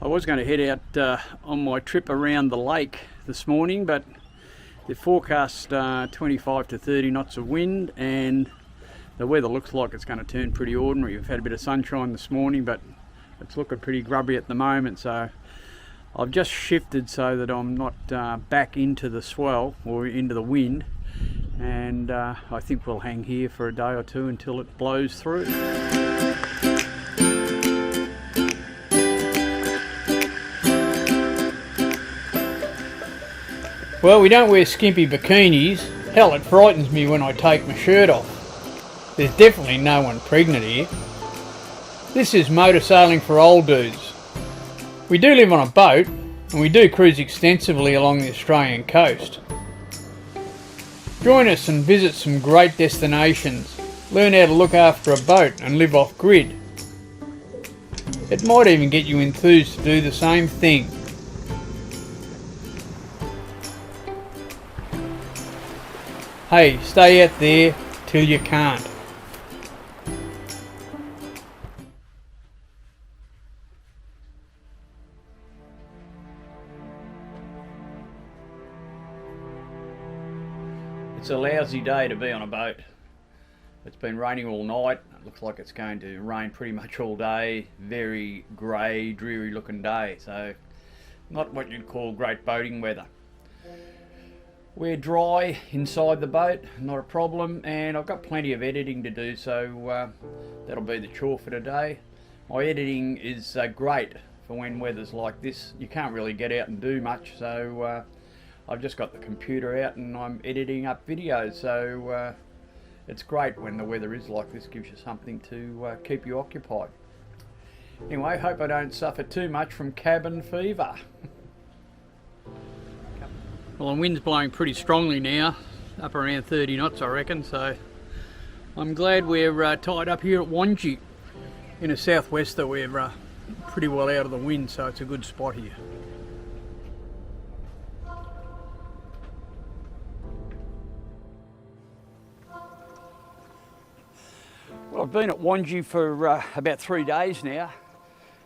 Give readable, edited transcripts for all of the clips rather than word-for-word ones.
I was going to head out on my trip around the lake this morning, but they forecast 25 to 30 knots of wind, and the weather looks like it's going to turn pretty ordinary. We've had a bit of sunshine this morning, but it's looking pretty grubby at the moment, so I've just shifted so that I'm not back into the swell or into the wind, and I think we'll hang here for a day or two until it blows through. Well, we don't wear skimpy bikinis. Hell, it frightens me when I take my shirt off. There's definitely no one pregnant here. This is motor sailing for old dudes. We do live on a boat, and we do cruise extensively along the Australian coast. Join us and visit some great destinations. Learn how to look after a boat and live off grid. It might even get you enthused to do the same thing. Hey, stay out there till you can't. It's a lousy day to be on a boat. It's been raining all night. It looks like it's going to rain pretty much all day. Very grey, dreary looking day. So not what you'd call great boating weather. We're dry inside the boat, not a problem, and I've got plenty of editing to do, so that'll be the chore for today. My editing is great for when weather's like this. You can't really get out and do much, so I've just got the computer out and I'm editing up videos, so it's great when the weather is like this, gives you something to keep you occupied. Anyway, hope I don't suffer too much from cabin fever. Well, the wind's blowing pretty strongly now, up around 30 knots I reckon, so I'm glad we're tied up here at Wanji. In a southwester, we're pretty well out of the wind, so it's a good spot here. Well, I've been at Wanji for about 3 days now,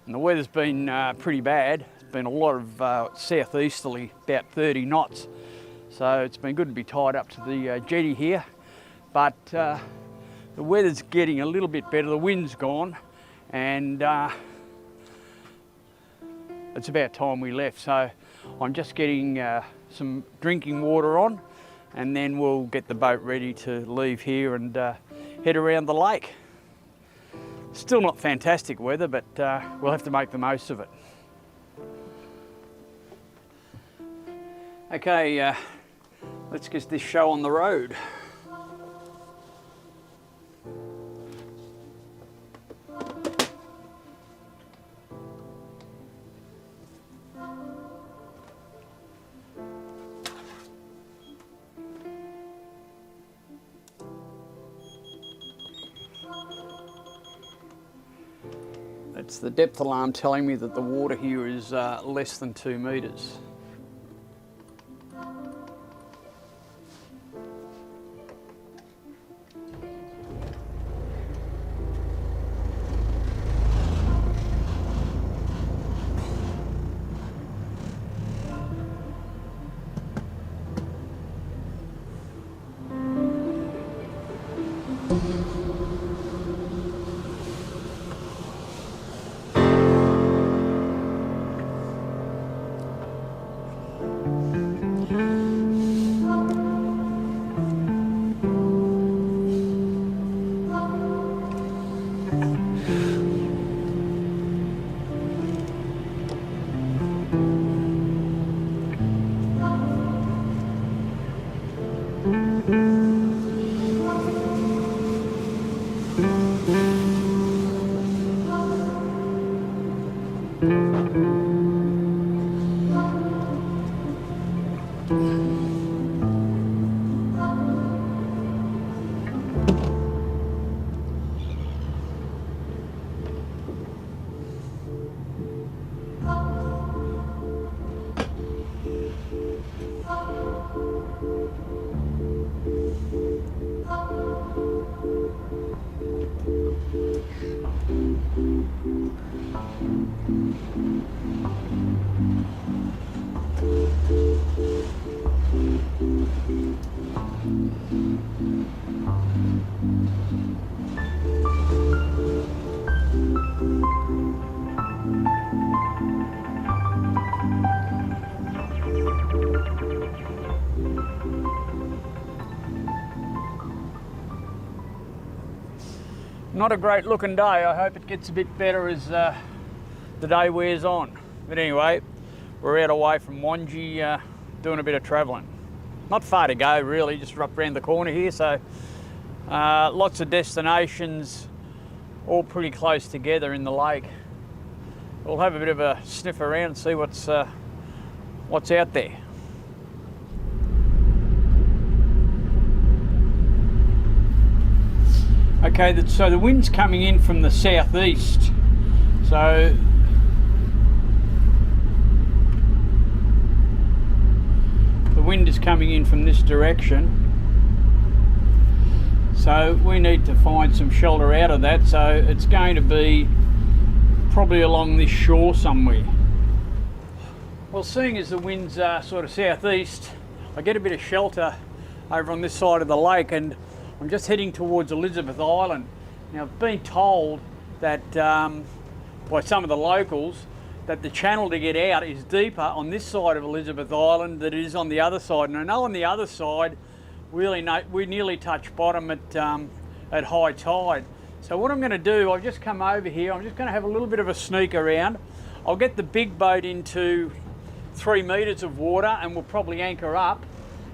and the weather's been pretty bad. Been a lot of southeasterly, about 30 knots, so it's been good to be tied up to the jetty here, but the weather's getting a little bit better. The wind's gone, and it's about time we left, so I'm just getting some drinking water on, and then we'll get the boat ready to leave here and head around the lake. Still not fantastic weather, but we'll have to make the most of it. Okay, let's get this show on the road. It's the depth alarm telling me that the water here is less than 2 metres. Not a great looking day. I hope it gets a bit better as the day wears on. But anyway, we're out away from Wangi, doing a bit of travelling. Not far to go really, just up around the corner here, so lots of destinations all pretty close together in the lake. We'll have a bit of a sniff around and see what's out there. Okay, so the wind's coming in from the southeast. So the wind is coming in from this direction. So we need to find some shelter out of that. So it's going to be probably along this shore somewhere. Well, seeing as the wind's sort of southeast, I get a bit of shelter over on this side of the lake, and I'm just heading towards Elizabeth Island. Now, I've been told that by some of the locals that the channel to get out is deeper on this side of Elizabeth Island than it is on the other side. And I know on the other side, we nearly touch bottom at high tide. So what I'm going to do, I've just come over here, I'm just going to have a little bit of a sneak around. I'll get the big boat into 3 metres of water and we'll probably anchor up.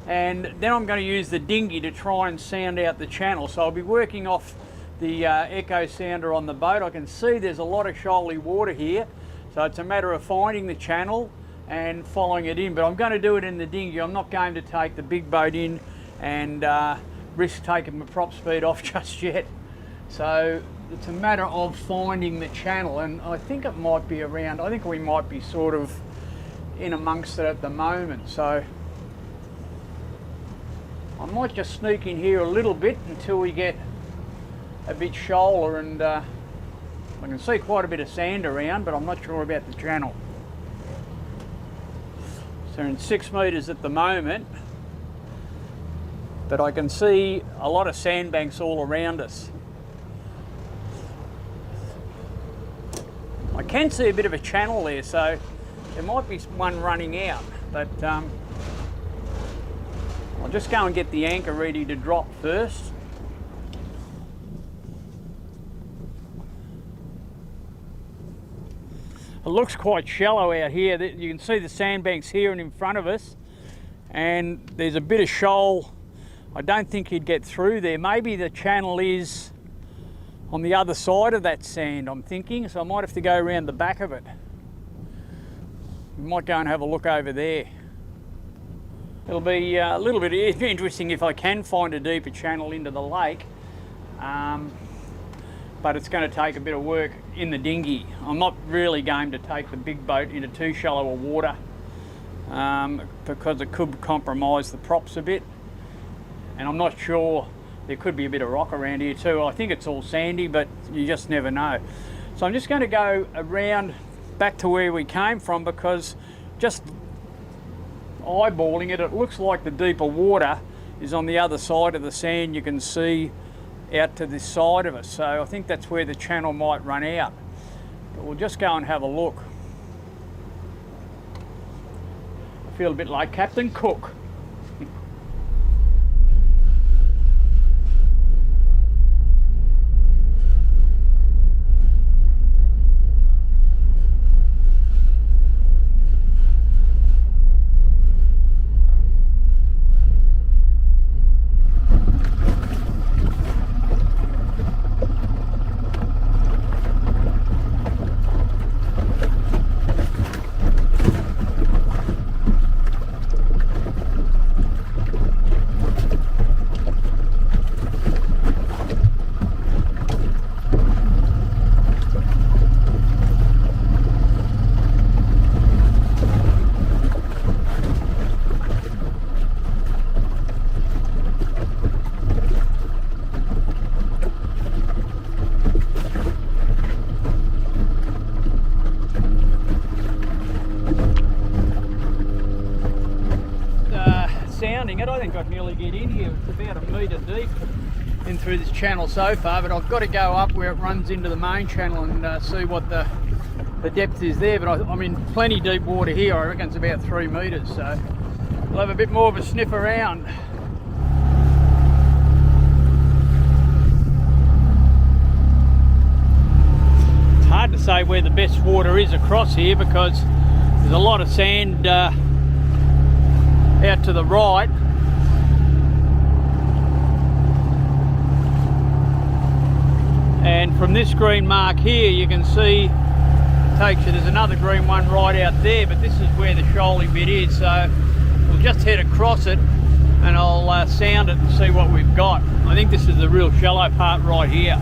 And then I'm going to use the dinghy to try and sound out the channel. So I'll be working off the echo sounder on the boat. I can see there's a lot of shoaly water here. So it's a matter of finding the channel and following it in. But I'm going to do it in the dinghy. I'm not going to take the big boat in and risk taking my prop speed off just yet. So it's a matter of finding the channel, and I think it might be around, I think we might be sort of in amongst it at the moment. So I might just sneak in here a little bit until we get a bit shoaler, and I can see quite a bit of sand around, but I'm not sure about the channel. So we're in 6 metres at the moment, but I can see a lot of sandbanks all around us. I can see a bit of a channel there, so there might be one running out, but I'll just go and get the anchor ready to drop first. It looks quite shallow out here. You can see the sandbanks here and in front of us, and there's a bit of shoal. I don't think you'd get through there. Maybe the channel is on the other side of that sand, I'm thinking, so I might have to go around the back of it. We might go and have a look over there. It'll be a little bit interesting if I can find a deeper channel into the lake, but it's going to take a bit of work in the dinghy. I'm not really going to take the big boat into too shallow a water because it could compromise the props a bit, and I'm not sure. There could be a bit of rock around here too. I think it's all sandy, but you just never know. So I'm just going to go around back to where we came from, because just eyeballing it, it looks like the deeper water is on the other side of the sand. You can see out to this side of us. So I think that's where the channel might run out. But we'll just go and have a look. I feel a bit like Captain Cook. I think I'd nearly get in here. It's about 1 metre deep in through this channel so far, but I've got to go up where it runs into the main channel and see what the depth is there. But I'm in plenty deep water here. I reckon it's about 3 metres, so we'll have a bit more of a sniff around. say where the best water is across here, because there's a lot of sand out to the right. And from this green mark here, you can see takes you, there's another green one right out there, but this is where the shoaly bit is. So we'll just head across it and I'll sound it and see what we've got. I think this is the real shallow part right here.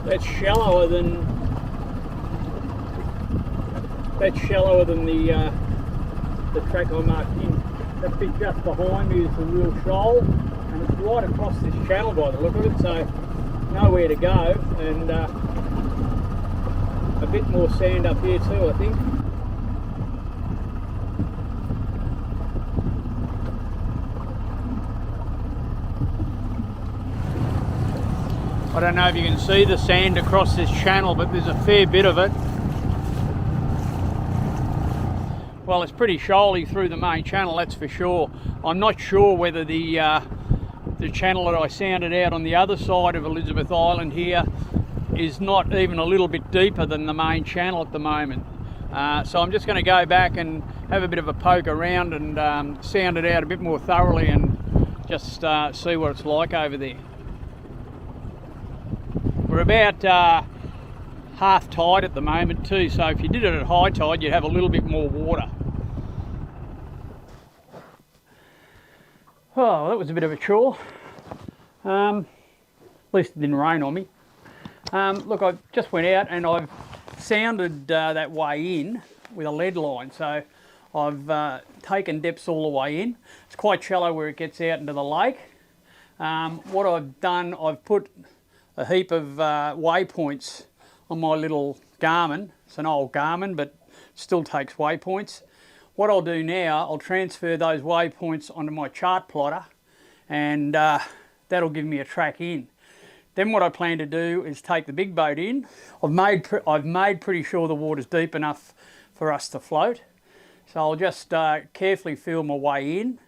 That's shallower than the track I marked in. That bit just behind me is the real shoal, and it's right across this channel by the look of it, so nowhere to go, and a bit more sand up here too, I think. I don't know if you can see the sand across this channel, but there's a fair bit of it. Well, it's pretty shoaly through the main channel, that's for sure. I'm not sure whether the channel that I sounded out on the other side of Elizabeth Island here is not even a little bit deeper than the main channel at the moment. So I'm just going to go back and have a bit of a poke around and sound it out a bit more thoroughly and just see what it's like over there. We're about half tide at the moment too, so if you did it at high tide you'd have a little bit more water. Oh, that was a bit of a chore. At least it didn't rain on me. Look, I just went out and I've sounded that way in with a lead line, so I've taken depths all the way in. It's quite shallow where it gets out into the lake. What I've done, I've put a heap of waypoints on my little Garmin. It's an old Garmin, but still takes waypoints. What I'll do now, I'll transfer those waypoints onto my chart plotter, and that'll give me a track in. Then what I plan to do is take the big boat in. I've made pretty sure the water's deep enough for us to float. So I'll just carefully feel my way in,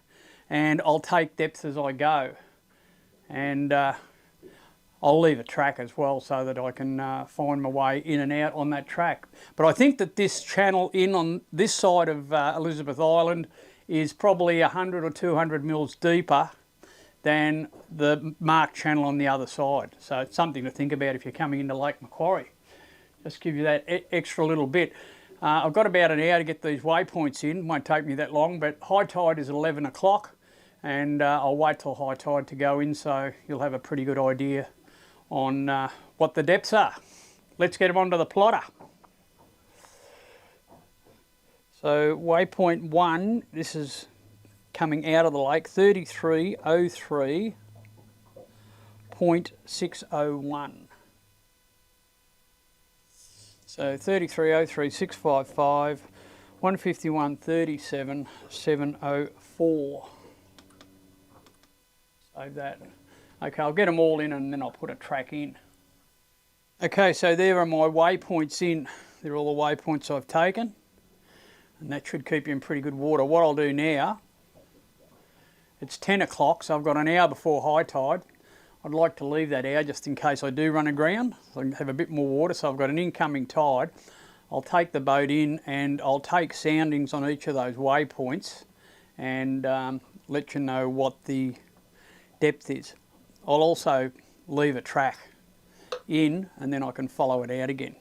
and I'll take depth as I go. And I'll leave a track as well so that I can find my way in and out on that track. But I think that this channel in on this side of Elizabeth Island is probably 100 or 200 mils deeper than the marked channel on the other side. So it's something to think about if you're coming into Lake Macquarie. Just give you that extra little bit. I've got about an hour to get these waypoints in. Won't take me that long, but high tide is 11 o'clock, and I'll wait till high tide to go in, so you'll have a pretty good idea on what the depths are. Let's get them onto the plotter. So waypoint 1, this is coming out of the lake, 3303.601. So 3303.655, 151.37.704. Save that. Okay, I'll get them all in and then I'll put a track in. Okay, so there are my waypoints in. They're all the waypoints I've taken, and that should keep you in pretty good water. What I'll do now, it's 10 o'clock, so I've got an hour before high tide. I'd like to leave that hour just in case I do run aground, so I can have a bit more water. So I've got an incoming tide. I'll take the boat in and I'll take soundings on each of those waypoints and let you know what the depth is. I'll also leave a track in and then I can follow it out again.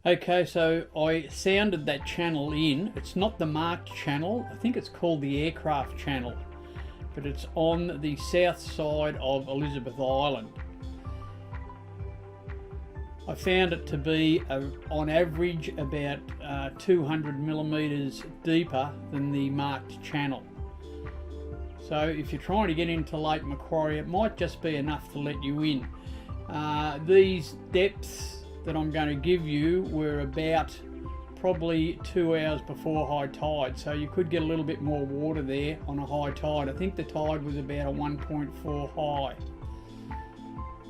Okay, so I sounded that channel in. It's not the marked channel. I think it's called the aircraft channel, but it's on the south side of Elizabeth Island. I found it to be, on average, about 200 millimetres deeper than the marked channel. So if you're trying to get into Lake Macquarie, it might just be enough to let you in. These depths that I'm going to give you were about probably 2 hours before high tide, so you could get a little bit more water there on a high tide. I think the tide was about a 1.4 high.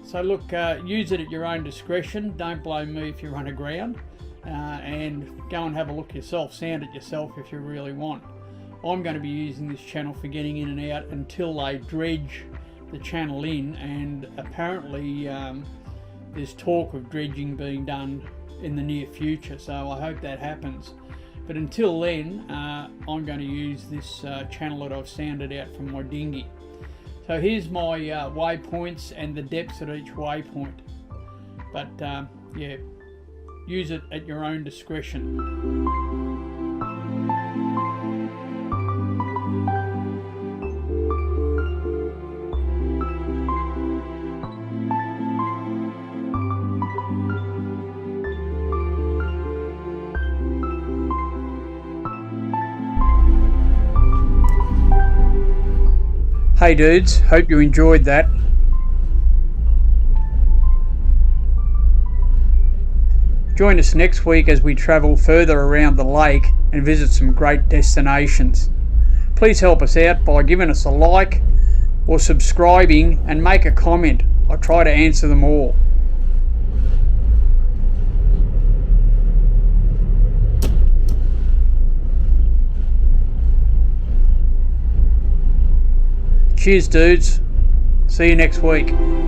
So look, use it at your own discretion. Don't blame me if you run aground, and go and have a look yourself, sound it yourself if you really want. I'm going to be using this channel for getting in and out until they dredge the channel in, and apparently there's talk of dredging being done in the near future, so I hope that happens. But until then, I'm going to use this channel that I've sounded out from my dinghy. So here's my waypoints and the depths at each waypoint. But yeah, use it at your own discretion. Hey dudes, hope you enjoyed that. Join us next week as we travel further around the lake and visit some great destinations. Please help us out by giving us a like or subscribing, and make a comment. I try to answer them all. Cheers dudes, see you next week.